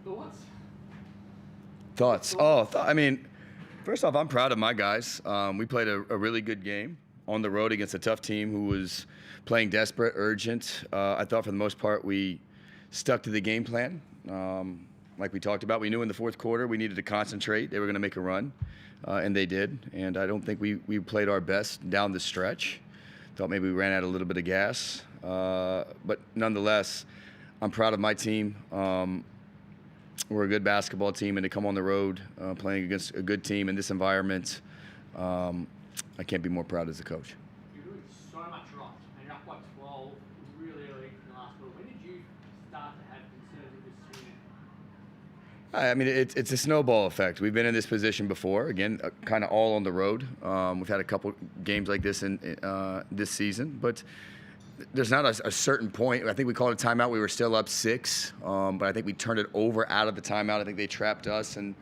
Thoughts? Thoughts? Oh, I mean, first off, I'm proud of my guys. We played a really good game on the road against a tough team who was playing desperate, urgent. I thought for the most part we stuck to the game plan. Like we talked about, we knew in the fourth quarter we needed to concentrate. They were going to make a run, and they did. And I don't think we played our best down the stretch. Thought maybe we ran out a little bit of gas. But nonetheless, I'm proud of my team. We're a good basketball team, and to come on the road playing against a good team in this environment, I can't be more proud as a coach. You're doing so much right, and you're up by 12 really early in the last quarter. When did you start to have concerns with this swing? I mean, it's a snowball effect. We've been in this position before, again, kind of all on the road. We've had a couple games like this in this season, but there's not a certain point. I think we called a timeout. We were still up 6, but I think we turned it over out of the timeout. I think they trapped us, and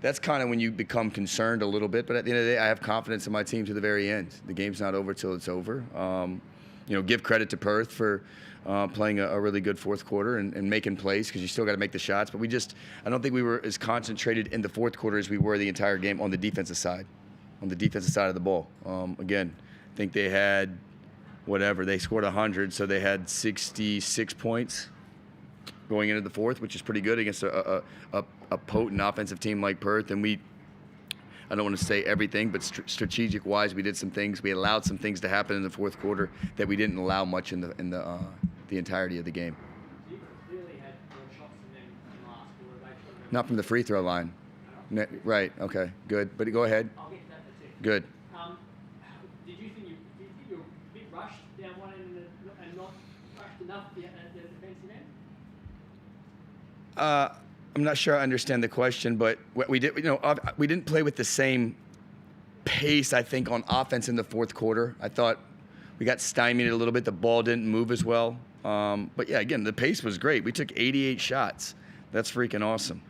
that's kind of when you become concerned a little bit. But at the end of the day, I have confidence in my team to the very end. The game's not over till it's over. Give credit to Perth for playing a really good fourth quarter and making plays, because you still got to make the shots. But I don't think we were as concentrated in the fourth quarter as we were the entire game on the defensive side, of the ball. Again, I think they had they scored 100, so they had 66 points going into the fourth, which is pretty good against a potent offensive team like Perth. And I don't want to say everything, but strategic-wise, we did some things. We allowed some things to happen in the fourth quarter that we didn't allow much in the entirety of the game. You clearly had more shots than them in the last quarter. Not from the free throw line. Right. Okay. Good. But go ahead. I'll get to that in a second. Good. Did you think you were a bit rushed down one end and not rushed enough at the defensive end? I'm not sure I understand the question, but what we did, we didn't play with the same pace, I think, on offense in the fourth quarter. I thought we got stymied a little bit. The ball didn't move as well. But yeah, again, the pace was great. We took 88 shots. That's freaking awesome.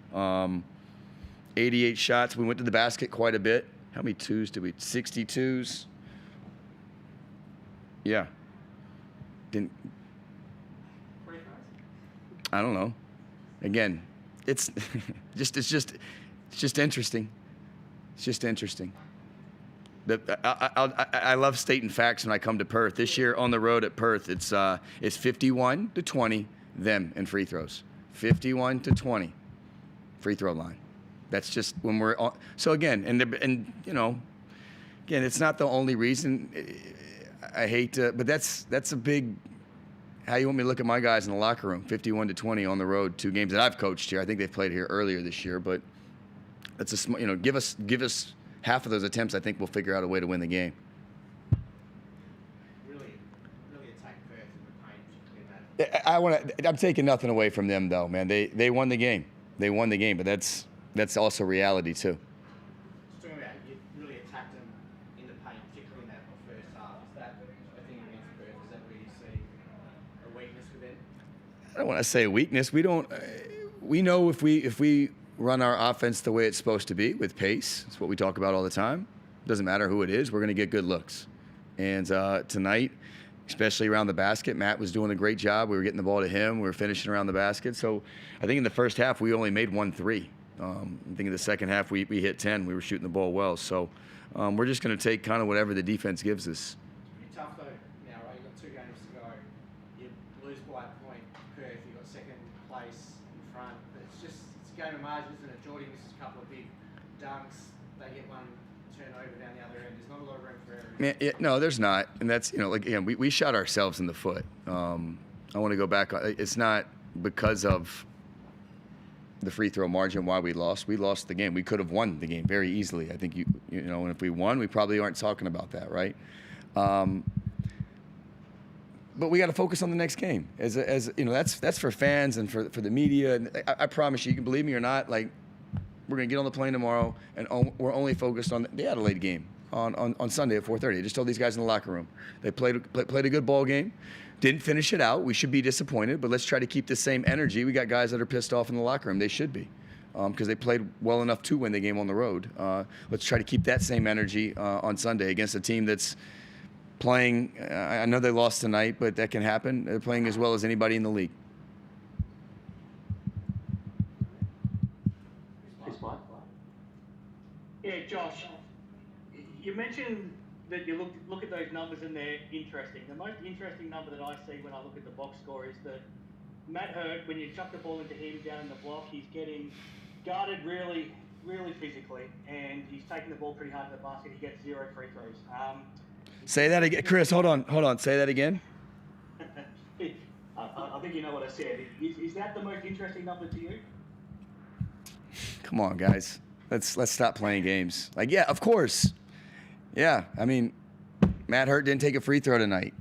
88 shots. We went to the basket quite a bit. How many twos did we? 62s. Yeah. Didn't. I don't know. Again, it's just interesting. It's just interesting. I love stating facts when I come to Perth. This year on the road at Perth, it's 51-20 them in free throws. 51-20 free throw line. That's just when we're on. So again, again, it's not the only reason. I hate to, but that's a big. How you want me to look at my guys in the locker room? 51-20 on the road, 2 games that I've coached here. I think they've played here earlier this year, but that's give us half of those attempts. I think we'll figure out a way to win the game. Really attack Perth in the paint. I'm taking nothing away from them, though, man. They won the game. They won the game, but that's also reality too. Just talking about you really attacked them in the paint, particularly in that first half. Is that a thing against Perth? Is that where you see a weakness with them? I don't want to say a weakness. We know if we run our offense the way it's supposed to be with pace, it's what we talk about all the time. Doesn't matter who it is, we're going to get good looks. And tonight, especially around the basket, Matt was doing a great job. We were getting the ball to him. We were finishing around the basket. So I think in the first half, we only made 1 3. I think in the second half, we hit 10. We were shooting the ball well. So we're just going to take kind of whatever the defense gives us. It's tough though now, right? You've got 2 games to go. You lose by a point. Perth, you've got second place in front. But it's a game of margins, isn't it? Jordy misses a couple of big dunks. They get one turnover down the other end. There's not a lot of room for error. No, there's not. And that's, we shot ourselves in the foot. I want to go back. It's not because of the free throw margin why we lost. We lost the game. We could have won the game very easily. I think and if we won, we probably aren't talking about that, right? But we got to focus on the next game. That's for fans and for the media. And I promise you can believe me or not, we're gonna get on the plane tomorrow, and we're only focused on the Adelaide game on Sunday at 4:30. I just told these guys in the locker room. They played a good ball game. Didn't finish it out. We should be disappointed, but let's try to keep the same energy. We got guys that are pissed off in the locker room. They should be, because they played well enough to win the game on the road. Let's try to keep that same energy on Sunday against a team that's playing. I know they lost tonight, but that can happen. They're playing as well as anybody in the league. Spike. Yeah, Josh, you mentioned that you look at those numbers and they're interesting. The most interesting number that I see when I look at the box score is that Matt Hurd, when you chuck the ball into him down in the block, he's getting guarded really, really physically, and he's taking the ball pretty hard to the basket. He gets 0 free throws. Say that again, Chris. Hold on. Say that again. I think you know what I said. Is that the most interesting number to you? Come on, guys. Let's stop playing games. Like, yeah, of course. Yeah, I mean, Matt Hurt didn't take a free throw tonight.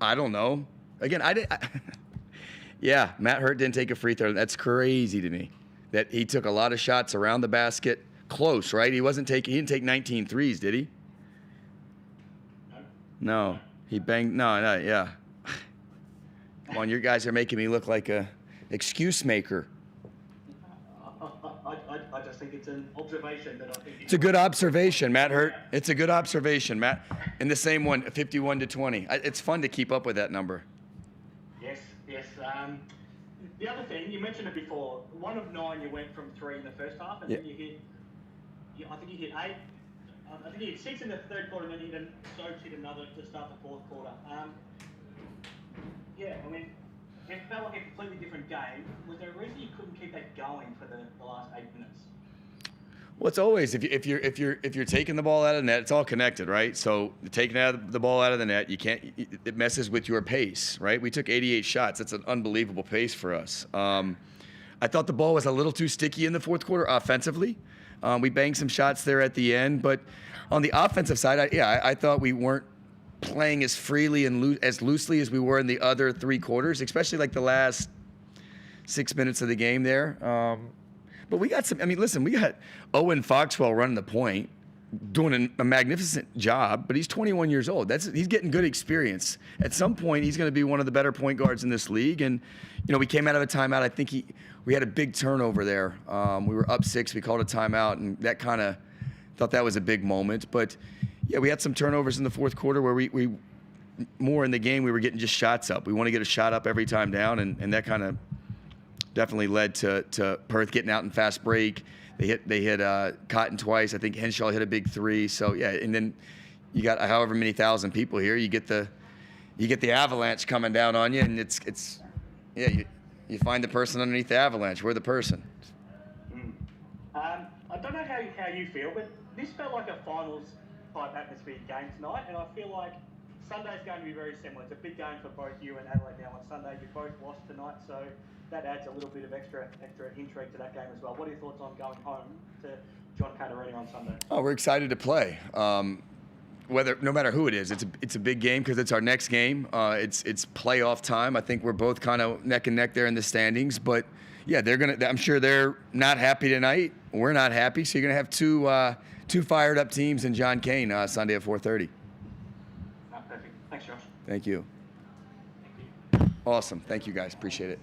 I don't know. Again, yeah, Matt Hurt didn't take a free throw. That's crazy to me. That he took a lot of shots around the basket, close, right? He didn't take 19 threes, did he? No, he banged. No, yeah. Come on, you guys are making me look like a excuse maker. I just think it's an observation that I think. It's a good observation, Matt Hurt. It's a good observation, Matt. And the same one, 51-20. It's fun to keep up with that number. Yes. The other thing, you mentioned it before, 1 of 9 you went from 3 in the first half, and then you hit, I think you hit 8. I think you hit 6 in the third quarter, and then you hit another to start the fourth quarter. Yeah, I mean, it felt like a completely different game. Was there a reason you couldn't keep that going for the last 8 minutes? Well, it's always if you're taking the ball out of the net, it's all connected, right? So taking the ball out of the net, it messes with your pace, right? We took 88 shots. That's an unbelievable pace for us. I thought the ball was a little too sticky in the fourth quarter offensively. We banged some shots there at the end, but on the offensive side, I thought we weren't playing as freely and as loosely as we were in the other 3 quarters, especially like the last 6 minutes of the game there. But we got some. I mean, listen, we got Owen Foxwell running the point, doing a magnificent job. But he's 21 years old. He's getting good experience. At some point, he's going to be one of the better point guards in this league. And we came out of a timeout. I think we had a big turnover there. We were up 6. We called a timeout, and that kind of thought that was a big moment. But yeah, we had some turnovers in the fourth quarter where we more in the game we were getting just shots up. We want to get a shot up every time down, and that kind of definitely led to Perth getting out in fast break. They hit Cotton twice. I think Henshaw hit a big 3. So yeah, and then you got however many thousand people here. You get the avalanche coming down on you, and it's you find the person underneath the avalanche. We're the person. I don't know how you feel, but this felt like a finals type atmosphere game tonight, and I feel like Sunday's going to be very similar. It's a big game for both you and Adelaide now on Sunday. You both lost tonight, so that adds a little bit of extra intrigue to that game as well. What are your thoughts on going home to John Catarina on Sunday? Oh, we're excited to play. No matter who it is, it's a big game because it's our next game. It's playoff time. I think we're both kind of neck and neck there in the standings. But yeah, I'm sure they're not happy tonight. We're not happy. So you're gonna have two fired up teams in John Cain Sunday at 4:30. Perfect. Thanks, Josh. Thank you. Thank you. Awesome. Thank you guys. Appreciate it.